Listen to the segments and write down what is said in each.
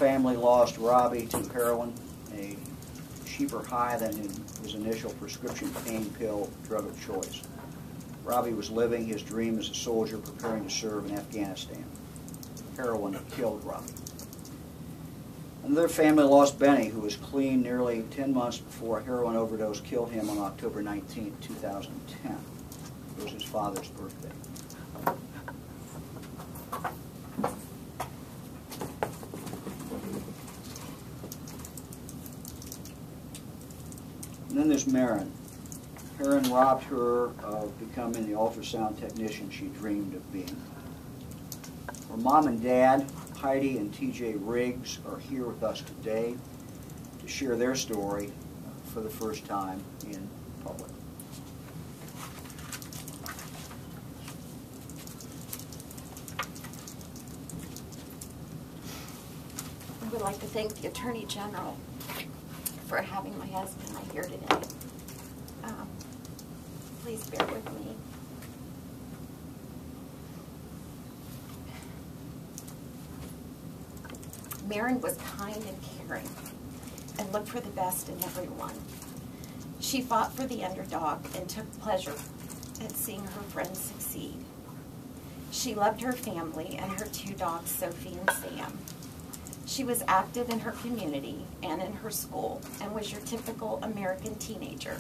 family lost Robbie to heroin, a cheaper high than his initial prescription pain pill drug of choice. Robbie was living his dream as a soldier preparing to serve in Afghanistan. Heroin killed Robbie. Another family lost Benny, who was clean nearly 10 months before a heroin overdose killed him on October 19, 2010. It was his father's birthday. And then there's Marin. Marin robbed her of becoming the ultrasound technician she dreamed of being. Her mom and dad, Heidi and TJ Riggs, are here with us today to share their story for the first time in public. I would like to thank the Attorney General for having my husband here today. Please bear with me. Marin was kind and caring and looked for the best in everyone. She fought for the underdog and took pleasure at seeing her friends succeed. She loved her family and her two dogs, Sophie and Sam. She was active in her community and in her school and was your typical American teenager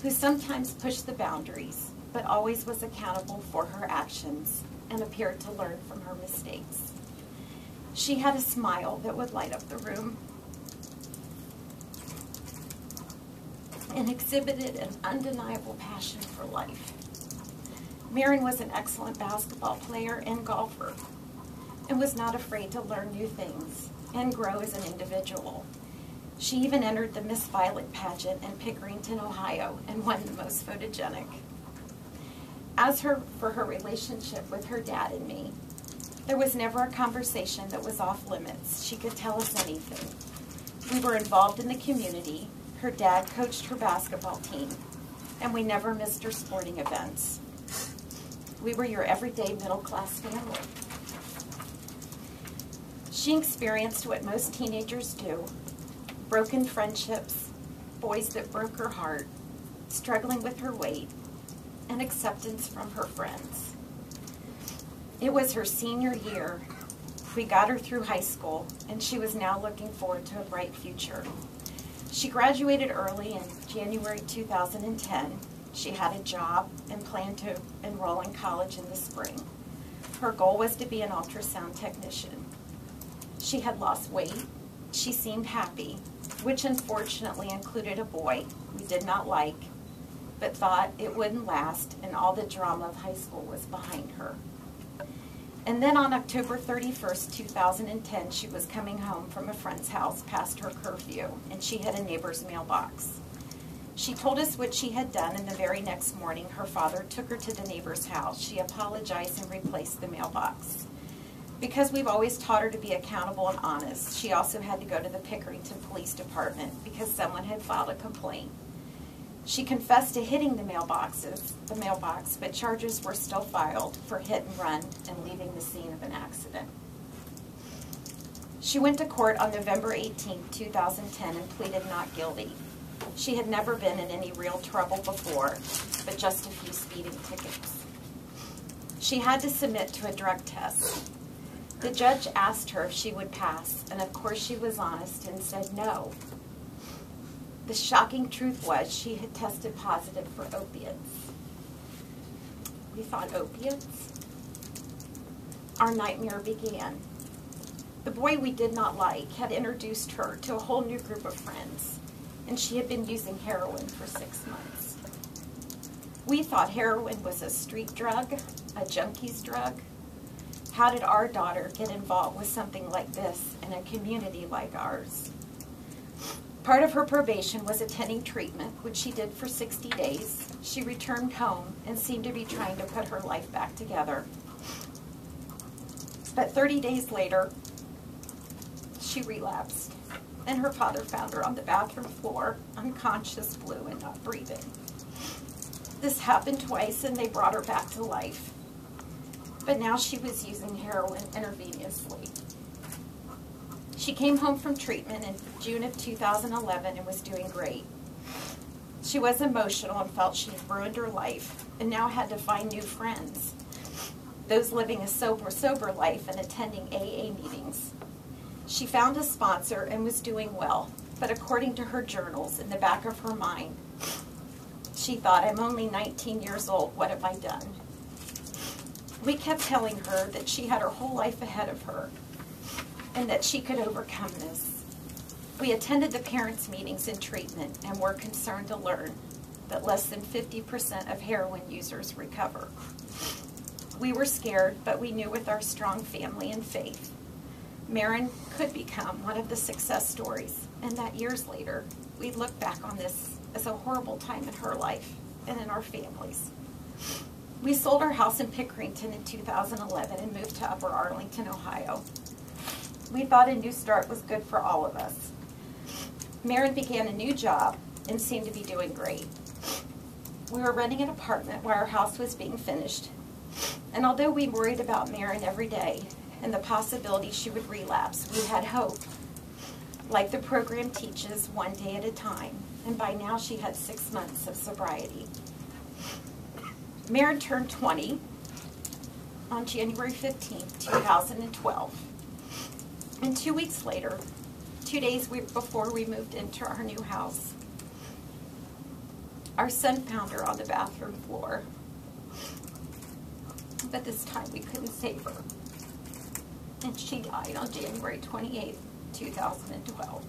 who sometimes pushed the boundaries but always was accountable for her actions and appeared to learn from her mistakes. She had a smile that would light up the room and exhibited an undeniable passion for life. Marin was an excellent basketball player and golfer and was not afraid to learn new things and grow as an individual. She even entered the Miss Violet pageant in Pickerington, Ohio, and won the most photogenic. As for her relationship with her dad and me, there was never a conversation that was off limits. She could tell us anything. We were involved in the community. Her dad coached her basketball team, and we never missed her sporting events. We were your everyday middle-class family. She experienced what most teenagers do: broken friendships, boys that broke her heart, struggling with her weight, and acceptance from her friends. It was her senior year. We got her through high school, and she was now looking forward to a bright future. She graduated early in January 2010. She had a job and planned to enroll in college in the spring. Her goal was to be an ultrasound technician. She had lost weight. She seemed happy, which unfortunately included a boy we did not like, but thought it wouldn't last, and all the drama of high school was behind her. And then on October 31st, 2010, she was coming home from a friend's house past her curfew, and she hit a neighbor's mailbox. She told us what she had done, and the very next morning, her father took her to the neighbor's house. She apologized and replaced the mailbox. Because we've always taught her to be accountable and honest, she also had to go to the Pickerington Police Department because someone had filed a complaint. She confessed to hitting the mailbox, but charges were still filed for hit and run and leaving the scene of an accident. She went to court on November 18, 2010 and pleaded not guilty. She had never been in any real trouble before, but just a few speeding tickets. She had to submit to a drug test. The judge asked her if she would pass, and of course she was honest and said no. The shocking truth was she had tested positive for opiates. We thought, opiates? Our nightmare began. The boy we did not like had introduced her to a whole new group of friends, and she had been using heroin for 6 months. We thought heroin was a street drug, a junkie's drug. How did our daughter get involved with something like this in a community like ours? Part of her probation was attending treatment, which she did for 60 days. She returned home and seemed to be trying to put her life back together. But 30 days later, she relapsed, and her father found her on the bathroom floor, unconscious, blue, and not breathing. This happened twice, and they brought her back to life. But now she was using heroin intravenously. She came home from treatment in June of 2011 and was doing great. She was emotional and felt she had ruined her life and now had to find new friends, those living a sober life and attending AA meetings. She found a sponsor and was doing well, but according to her journals, in the back of her mind, she thought, I'm only 19 years old, what have I done? We kept telling her that she had her whole life ahead of her and that she could overcome this. We attended the parents' meetings in treatment and were concerned to learn that less than 50% of heroin users recover. We were scared, but we knew with our strong family and faith, Marin could become one of the success stories, and that years later, we'd look back on this as a horrible time in her life and in our families. We sold our house in Pickerington in 2011 and moved to Upper Arlington, Ohio. We thought a new start was good for all of us. Marin began a new job and seemed to be doing great. We were renting an apartment while our house was being finished, and although we worried about Marin every day and the possibility she would relapse, we had hope. Like the program teaches, one day at a time, and by now she had 6 months of sobriety. Marin turned 20 on January 15, 2012. And 2 weeks later, 2 days before we moved into our new house, our son found her on the bathroom floor. But this time we couldn't save her. And she died on January 28, 2012.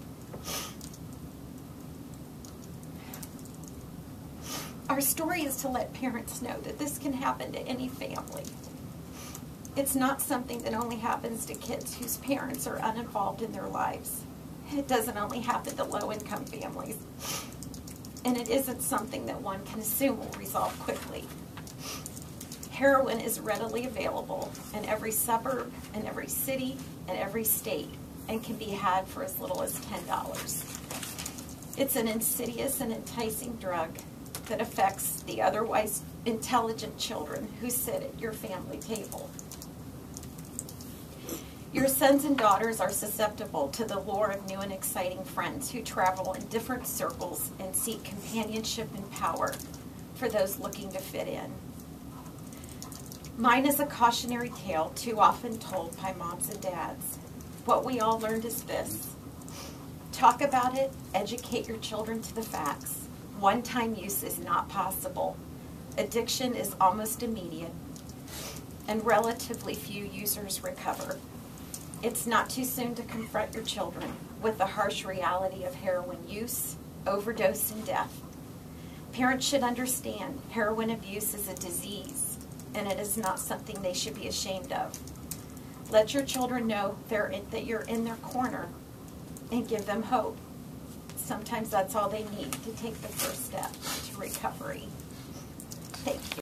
Our story is to let parents know that this can happen to any family. It's not something that only happens to kids whose parents are uninvolved in their lives. It doesn't only happen to low-income families. And it isn't something that one can assume will resolve quickly. Heroin is readily available in every suburb, in every city, and every state, and can be had for as little as $10. It's an insidious and enticing drug that affects the otherwise intelligent children who sit at your family table. Your sons and daughters are susceptible to the lure of new and exciting friends who travel in different circles and seek companionship and power for those looking to fit in. Mine is a cautionary tale too often told by moms and dads. What we all learned is this: talk about it, educate your children to the facts. One-time use is not possible. Addiction is almost immediate, and relatively few users recover. It's not too soon to confront your children with the harsh reality of heroin use, overdose, and death. Parents should understand heroin abuse is a disease, and it is not something they should be ashamed of. Let your children know that you're in their corner, and give them hope. Sometimes that's all they need to take the first step to recovery. Thank you.